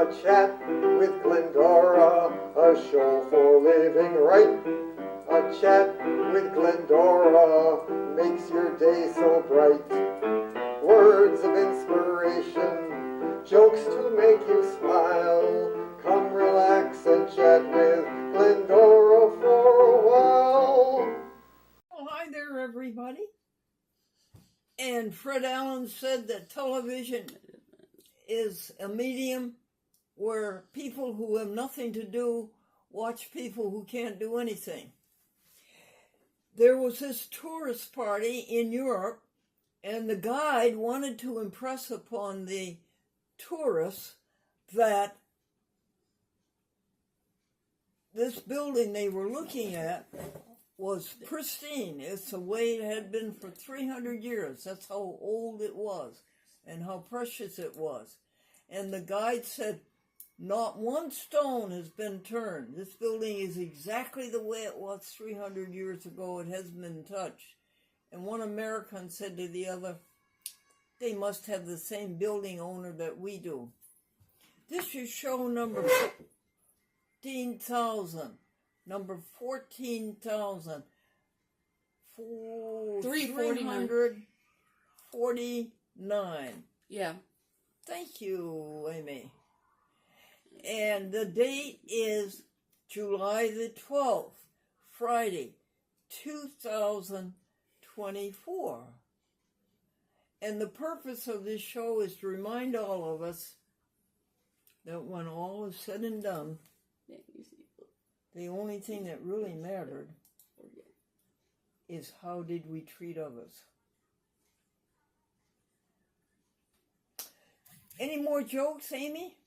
A chat with Glendora, a show for living right. A chat with Glendora makes your day so bright. Words of inspiration, jokes to make you smile. Come relax and chat with Glendora for a while. Well, hi there, everybody. And Fred Allen said that television is a medium where people who have nothing to do watch people who can't do anything. There was this tourist party in Europe, and the guide wanted to impress upon the tourists that this building they were looking at was pristine. It's the way it had been for 300 years. That's how old it was and how precious it was. And the guide said, not one stone has been turned. This building is exactly the way it was 300 years ago. It hasn't been touched. And one American said to the other, they must have the same building owner that we do. This is show number 14,000. Number 14,000. 349. Yeah. Thank you, Amy. And the date is July the 12th, Friday, 2024. And the purpose of this show is to remind all of us that when all is said and done, the only thing that really mattered is how did we treat others. Any more jokes, Amy?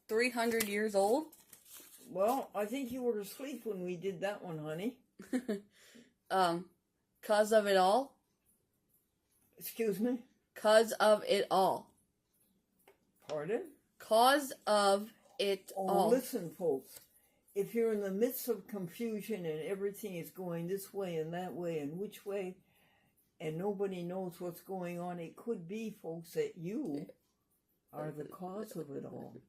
300 years old? Well, I think you were asleep when we did that one, honey. 'Cause of it all? Excuse me? 'Cause of it all. Pardon? 'Cause of it all. Listen, folks. If you're in the midst of confusion and everything is going this way and that way and which way, and nobody knows what's going on, it could be, folks, that you are the cause of it all.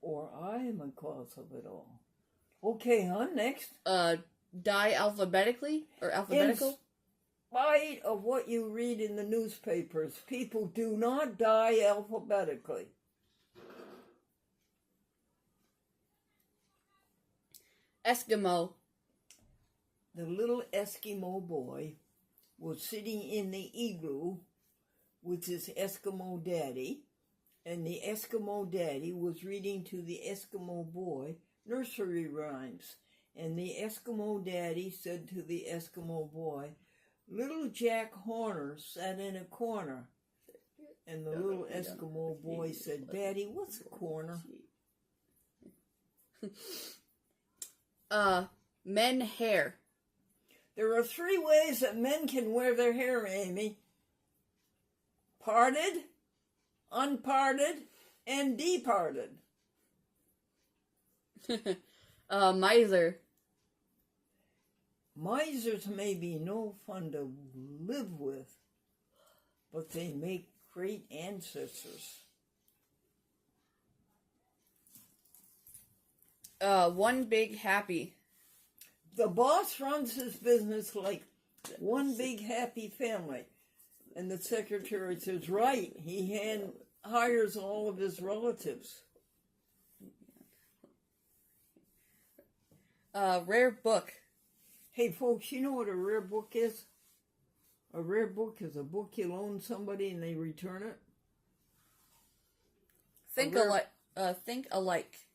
Or I am a cause of it all. Okay, hon, next. Die alphabetically? Or alphabetical? In spite of what you read in the newspapers, people do not die alphabetically. Eskimo. The little Eskimo boy was sitting in the igloo with his Eskimo daddy, and the Eskimo daddy was reading to the Eskimo boy nursery rhymes. And the Eskimo daddy said to the Eskimo boy, little Jack Horner sat in a corner. And the little Eskimo boy said, Daddy, what's a corner? Men hair. There are 3 ways that men can wear their hair, Amy. Parted, unparted, and departed. Miser. Misers may be no fun to live with, but they make great ancestors. One big happy. The boss runs his business like one big happy family. And the secretary says, right, he hires all of his relatives. Rare book. Hey, folks, you know what a rare book is? A rare book is a book you loan somebody and they return it. Think alike.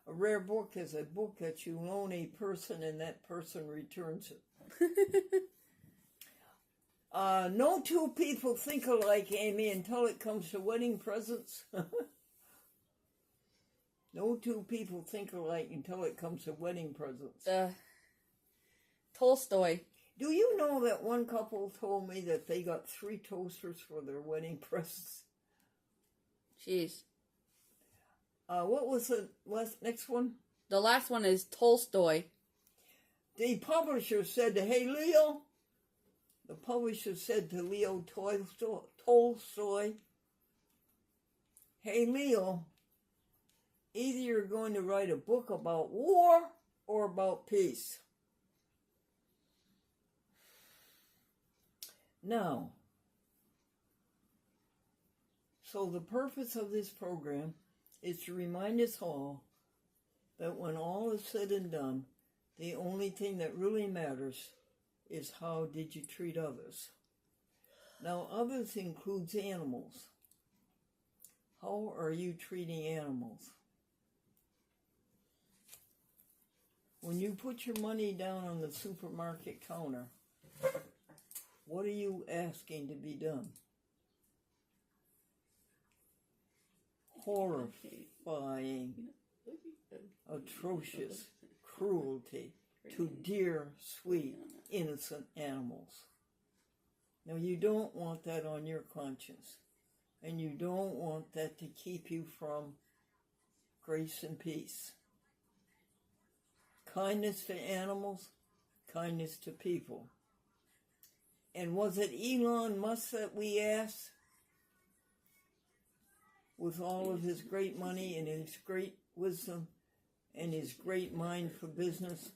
A rare book is a book that you loan a person and that person returns it. No two people think alike, Amy, until it comes to wedding presents. No two people think alike until it comes to wedding presents. Tolstoy. Do you know that one couple told me that they got 3 toasters for their wedding presents? Jeez. What was the next one? The last one is Tolstoy. The publisher said, hey, Leo, the publisher said to Leo Tolstoy, "Hey, Leo, either you're going to write a book about war or about peace." Now, so the purpose of this program is to remind us all that when all is said and done, the only thing that really matters is how did you treat others. Now, others includes animals. How are you treating animals? When you put your money down on the supermarket counter, what are you asking to be done? Horrifying, atrocious cruelty to dear, sweet, innocent animals. Now, you don't want that on your conscience, and you don't want that to keep you from grace and peace. Kindness to animals, kindness to people. And was it Elon Musk that we asked, with all of his great money and his great wisdom and his great mind for business,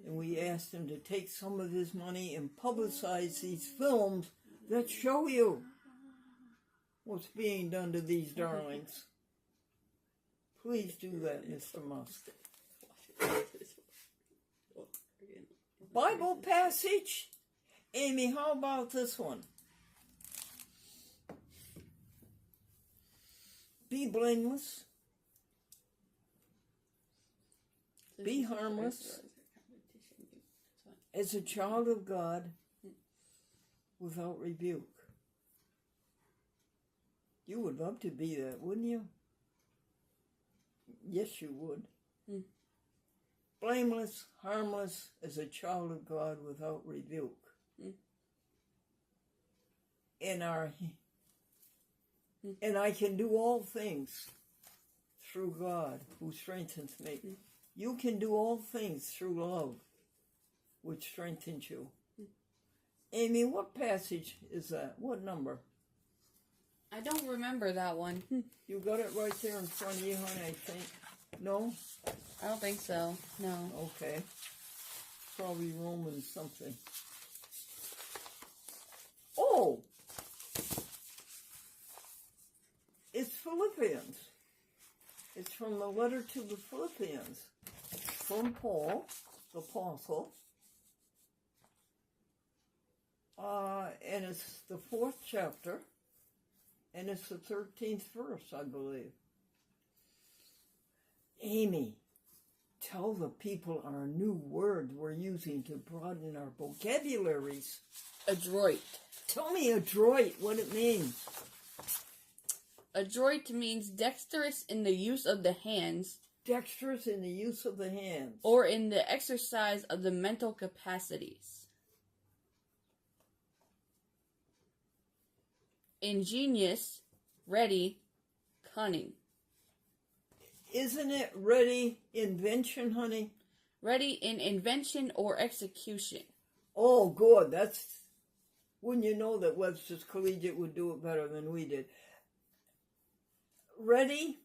and we asked him to take some of his money and publicize these films that show you what's being done to these darlings? Please do that, Mr. Musk. Bible passage? Amy, how about this one? Be blameless. Be harmless as a child of God without rebuke. You would love to be that, wouldn't you? Yes, you would. Blameless, harmless as a child of God without rebuke. And I can do all things through God who strengthens me. You can do all things through love, which strengthens you. Amy, what passage is that? What number? I don't remember that one. You got it right there in front of you, honey, I think. No? I don't think so. No. Okay. Probably Romans something. Oh! It's Philippians. It's from the letter to the Philippians. From Paul, the apostle. And it's the 4th chapter. And it's the 13th verse, I believe. Amy, tell the people our new word we're using to broaden our vocabularies. Adroit. Tell me adroit, what it means. Adroit means dexterous in the use of the hands. Dexterous in the use of the hands. Or in the exercise of the mental capacities. Ingenious, ready, cunning. Isn't it ready invention, honey? Ready in invention or execution. Oh, good. Wouldn't you know that Webster's Collegiate would do it better than we did? Ready?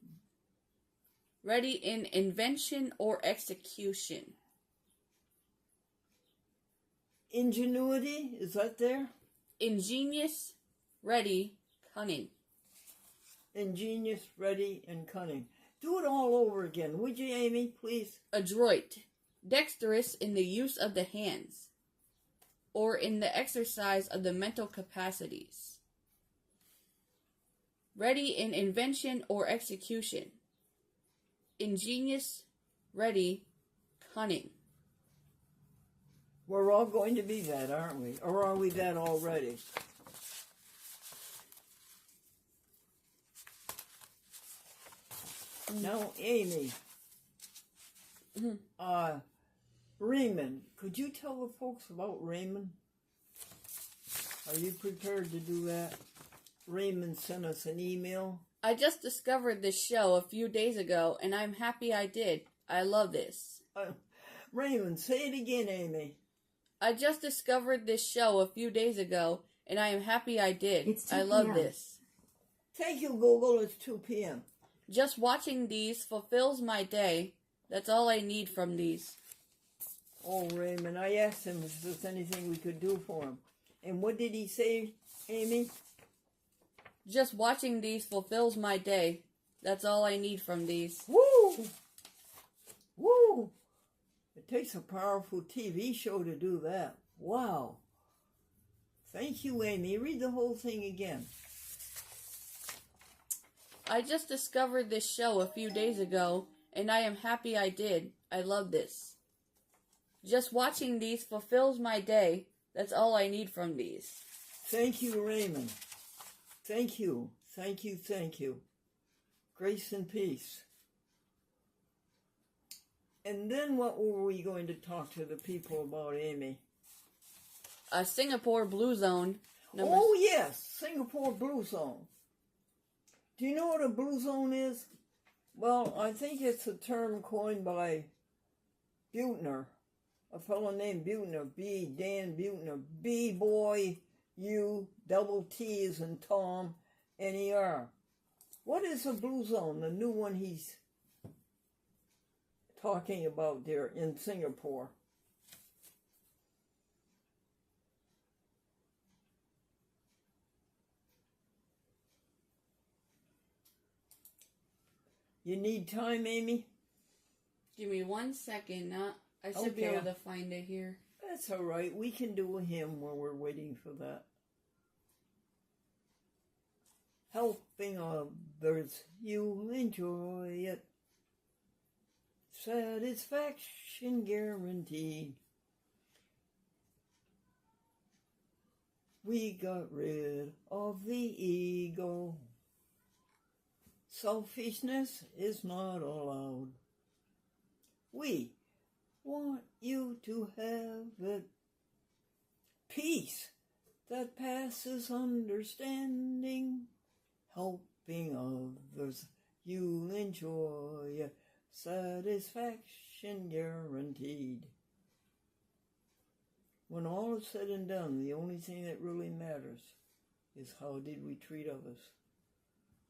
Ready in invention or execution. Ingenuity, is that there? Ingenious, ready, cunning. Ingenious, ready, and cunning. Do it all over again, would you, Amy, please? Adroit, dexterous in the use of the hands, or in the exercise of the mental capacities. Ready in invention or execution. Ingenious, ready, cunning. We're all going to be that, aren't we? Or are we that already? Now, Amy, Raymond, could you tell the folks about Raymond? Are you prepared to do that? Raymond sent us an email. I just discovered this show a few days ago, and I'm happy I did. I love this. Raymond, say it again, Amy. I just discovered this show a few days ago, and I am happy I did. It's 2 I love p.m. this. Thank you, Google. It's 2 p.m. Just watching these fulfills my day. That's all I need from these. Oh, Raymond, I asked him if there's anything we could do for him. And what did he say, Amy? Just watching these fulfills my day. That's all I need from these. Woo! Woo! It takes a powerful TV show to do that. Wow. Thank you, Amy. Read the whole thing again. I just discovered this show a few days ago, and I am happy I did. I love this. Just watching these fulfills my day. That's all I need from these. Thank you, Raymond. Thank you. Thank you. Thank you. Grace and peace. And then what were we going to talk to the people about, Amy? A Singapore Blue Zone. Oh, yes. Singapore Blue Zone. Do you know what a blue zone is? Well, I think it's a term coined by Buettner, a fellow named Buettner, Dan Buettner, B-boy, U, double T as in Tom, N-E-R. What is a blue zone, the new one he's talking about there in Singapore? You need time, Amy? Give me 1 second. I should be able to find it here. That's all right. We can do a hymn while we're waiting for that. Helping others, you'll enjoy it. Satisfaction guaranteed. We got rid of the ego. Selfishness is not allowed. We want you to have it. Peace that passes understanding. Helping others, you'll enjoy it. Satisfaction guaranteed. When all is said and done, the only thing that really matters is how did we treat others.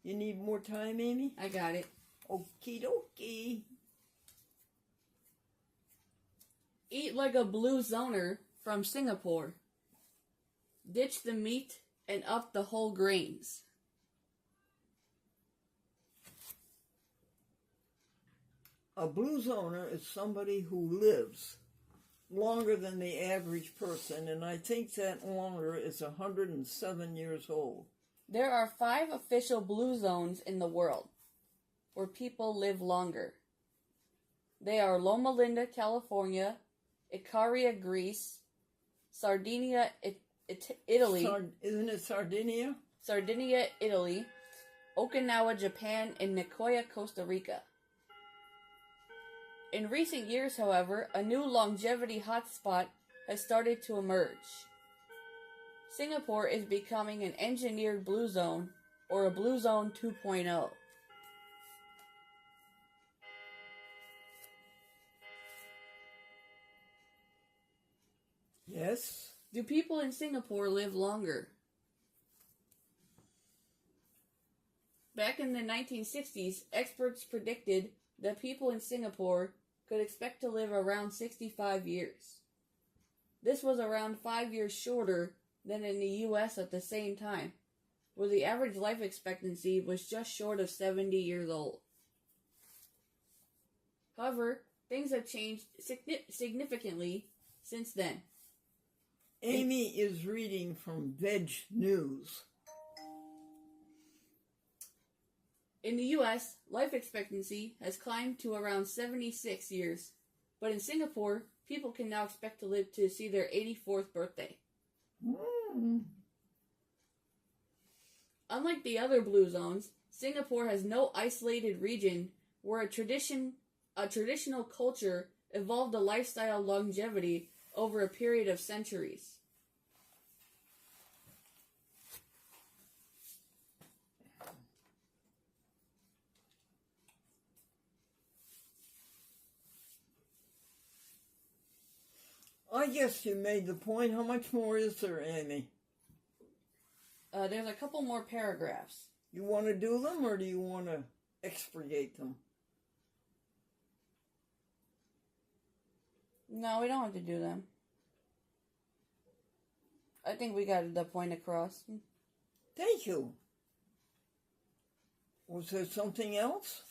You need more time, Amy? I got it. Okie dokie. Eat like a blue zoner from Singapore. Ditch the meat and up the whole grains. A blue zoner is somebody who lives longer than the average person, and I think that longer is 107 years old. There are 5 official blue zones in the world where people live longer. They are Loma Linda, California, Icaria, Greece, Sardinia, Italy. Isn't it Sardinia? Sardinia, Italy, Okinawa, Japan, and Nicoya, Costa Rica. In recent years, however, a new longevity hotspot has started to emerge. Singapore is becoming an engineered blue zone, or a blue zone 2.0. Yes. Do people in Singapore live longer? Back in the 1960s, experts predicted that people in Singapore could expect to live around 65 years. This was around 5 years shorter than in the U.S. at the same time, where the average life expectancy was just short of 70 years old. However, things have changed significantly since then. Amy is reading from Veg News. In the U.S., life expectancy has climbed to around 76 years, but in Singapore, people can now expect to live to see their 84th birthday. Unlike the other blue zones, Singapore has no isolated region where a traditional culture evolved a lifestyle longevity over a period of centuries. I guess you made the point. How much more is there, Amy? There's a couple more paragraphs. You want to do them, or do you want to expurgate them? No, we don't have to do them. I think we got the point across. Thank you. Was there something else?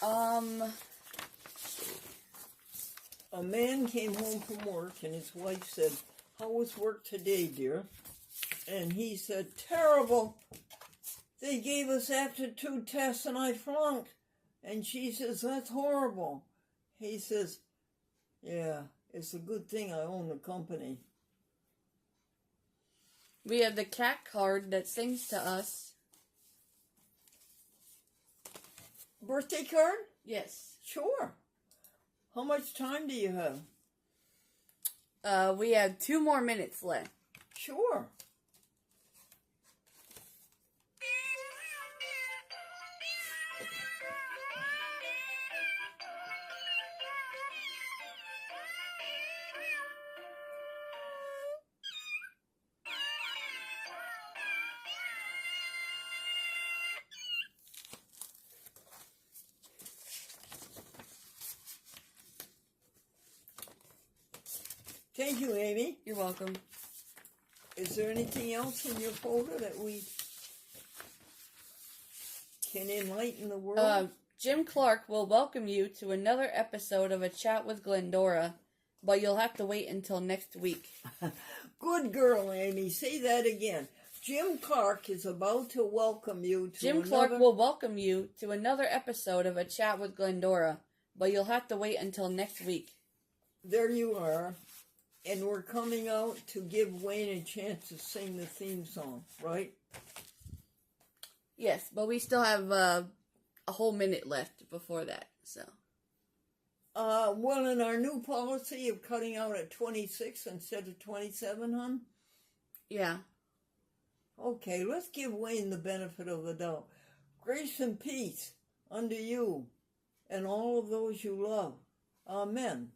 A man came home from work and his wife said, "How was work today, dear?" And he said, "Terrible. They gave us aptitude tests and I flunked." And she says, "That's horrible." He says, "Yeah, it's a good thing I own the company." We have the cat card that sings to us. Birthday card? Yes. Sure. How much time do you have? We have 2 more minutes left. Sure. Thank you, Amy. You're welcome. Is there anything else in your folder that we can enlighten the world? Jim Clark will welcome you to another episode of A Chat with Glendora, but you'll have to wait until next week. Good girl, Amy. Say that again. Jim Clark is about to welcome you to Jim Clark will welcome you to another episode of A Chat with Glendora, but you'll have to wait until next week. There you are. And we're coming out to give Wayne a chance to sing the theme song, right? Yes, but we still have a whole minute left before that, so. Well, in our new policy of cutting out at 26 instead of 27, hon? Yeah. Okay, let's give Wayne the benefit of the doubt. Grace and peace unto you and all of those you love. Amen.